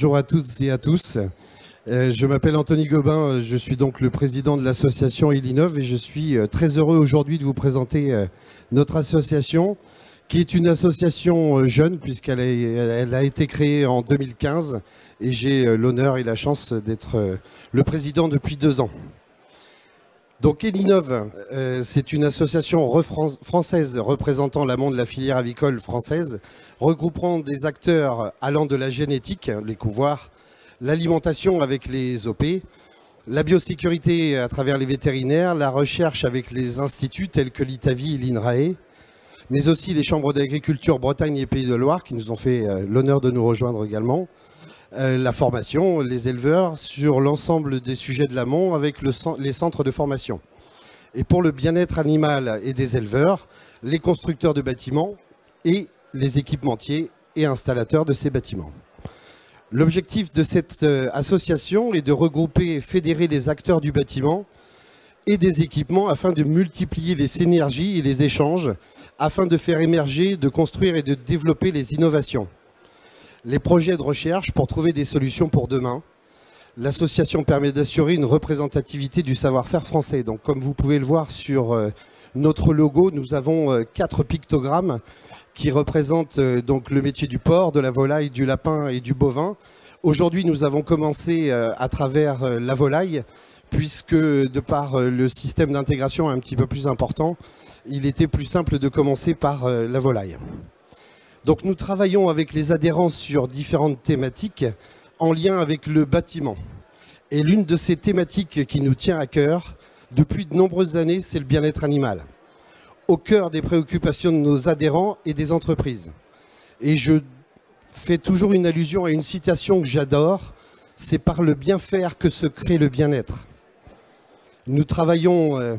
bonjour à toutes et à tous. Je m'appelle Anthony Gobin, je suis donc le président de l'association Elinov et je suis très heureux aujourd'hui de vous présenter notre association qui est une association jeune puisqu'elle a été créée en 2015 et j'ai l'honneur et la chance d'être le président depuis 2 ans. Donc Elinov, c'est une association française représentant l'amont de la filière avicole française, regroupant des acteurs allant de la génétique, les couvoirs, l'alimentation avec les OP, la biosécurité à travers les vétérinaires, la recherche avec les instituts tels que l'ITAVI et l'INRAE, mais aussi les chambres d'agriculture Bretagne et Pays de Loire qui nous ont fait l'honneur de nous rejoindre également. La formation, les éleveurs sur l'ensemble des sujets de l'amont avec les centres de formation. Et pour le bien-être animal et des éleveurs, les constructeurs de bâtiments et les équipementiers et installateurs de ces bâtiments. L'objectif de cette association est de regrouper et fédérer les acteurs du bâtiment et des équipements afin de multiplier les synergies et les échanges, afin de faire émerger, de construire et de développer les innovations. Les projets de recherche pour trouver des solutions pour demain. L'association permet d'assurer une représentativité du savoir-faire français. Donc, comme vous pouvez le voir sur notre logo, nous avons 4 pictogrammes qui représentent donc le métier du porc, de la volaille, du lapin et du bovin. Aujourd'hui, nous avons commencé à travers la volaille, puisque de par le système d'intégration un petit peu plus important, il était plus simple de commencer par la volaille. Donc nous travaillons avec les adhérents sur différentes thématiques en lien avec le bâtiment. Et l'une de ces thématiques qui nous tient à cœur depuis de nombreuses années, c'est le bien-être animal. Au cœur des préoccupations de nos adhérents et des entreprises. Et je fais toujours une allusion à une citation que j'adore, c'est par le bien faire que se crée le bien-être. Nous travaillons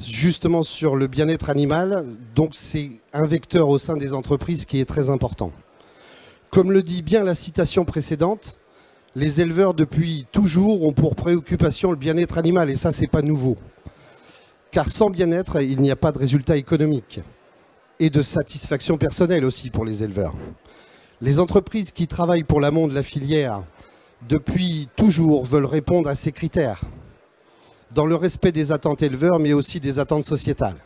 justement sur le bien-être animal, donc c'est un vecteur au sein des entreprises qui est très important. Comme le dit bien la citation précédente, les éleveurs depuis toujours ont pour préoccupation le bien-être animal, et ça c'est pas nouveau. Car sans bien-être, il n'y a pas de résultat économique et de satisfaction personnelle aussi pour les éleveurs. Les entreprises qui travaillent pour l'amont de la filière depuis toujours veulent répondre à ces critères, dans le respect des attentes éleveurs, mais aussi des attentes sociétales.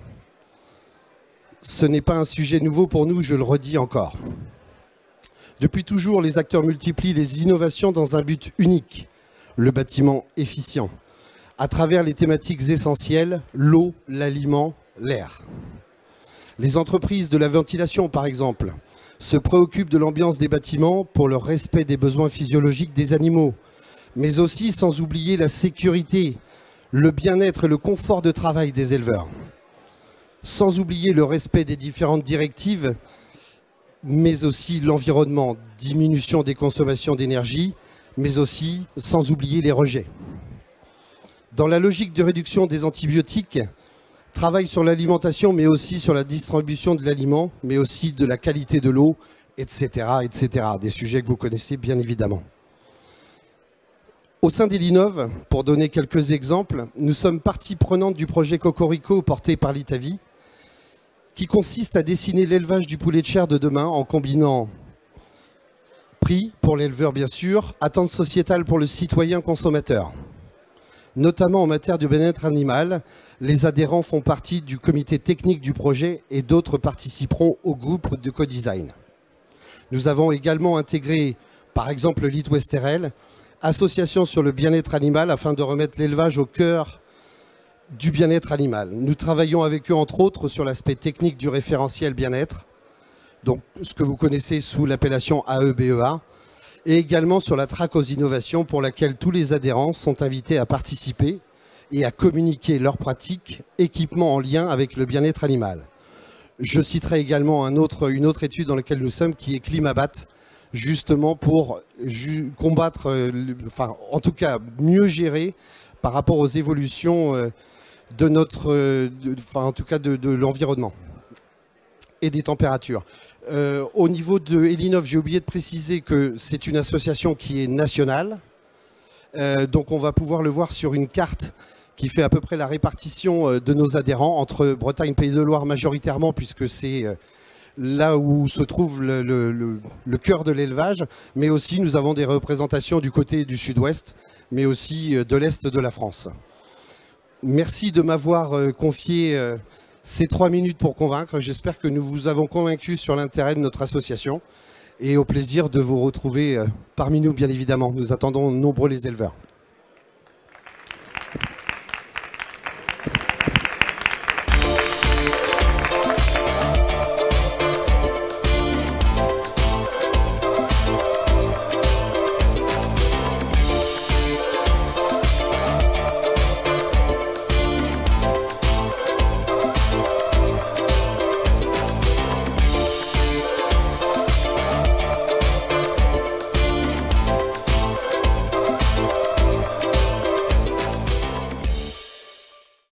Ce n'est pas un sujet nouveau pour nous, je le redis encore. Depuis toujours, les acteurs multiplient les innovations dans un but unique, le bâtiment efficient, à travers les thématiques essentielles, l'eau, l'aliment, l'air. Les entreprises de la ventilation, par exemple, se préoccupent de l'ambiance des bâtiments pour le respect des besoins physiologiques des animaux, mais aussi sans oublier la sécurité, le bien-être et le confort de travail des éleveurs. Sans oublier le respect des différentes directives, mais aussi l'environnement, diminution des consommations d'énergie, mais aussi sans oublier les rejets. Dans la logique de réduction des antibiotiques, travail sur l'alimentation, mais aussi sur la distribution de l'aliment, mais aussi de la qualité de l'eau, etc., etc. Des sujets que vous connaissez bien évidemment. Au sein d'Elinov, pour donner quelques exemples, nous sommes partie prenante du projet Cocorico porté par l'ITAVI, qui consiste à dessiner l'élevage du poulet de chair de demain en combinant prix pour l'éleveur bien sûr, attente sociétale pour le citoyen consommateur. Notamment en matière de bien-être animal, les adhérents font partie du comité technique du projet et d'autres participeront au groupe de co-design. Nous avons également intégré, par exemple, l'IT Westerel, association sur le bien-être animal afin de remettre l'élevage au cœur du bien-être animal. Nous travaillons avec eux, entre autres, sur l'aspect technique du référentiel bien-être, donc ce que vous connaissez sous l'appellation AEBEA, et également sur la traque aux innovations pour laquelle tous les adhérents sont invités à participer et à communiquer leurs pratiques, équipements en lien avec le bien-être animal. Je citerai également une autre étude dans laquelle nous sommes, qui est Climabat, justement pour combattre, enfin en tout cas mieux gérer par rapport aux évolutions de l'environnement et des températures. Au niveau de Elinov, j'ai oublié de préciser que c'est une association qui est nationale. Donc on va pouvoir le voir sur une carte qui fait à peu près la répartition de nos adhérents entre Bretagne, Pays de Loire majoritairement, puisque c'est là où se trouve le cœur de l'élevage, mais aussi nous avons des représentations du côté du sud-ouest, mais aussi de l'est de la France. Merci de m'avoir confié ces 3 minutes pour convaincre. J'espère que nous vous avons convaincu sur l'intérêt de notre association et au plaisir de vous retrouver parmi nous, bien évidemment. Nous attendons nombreux les éleveurs.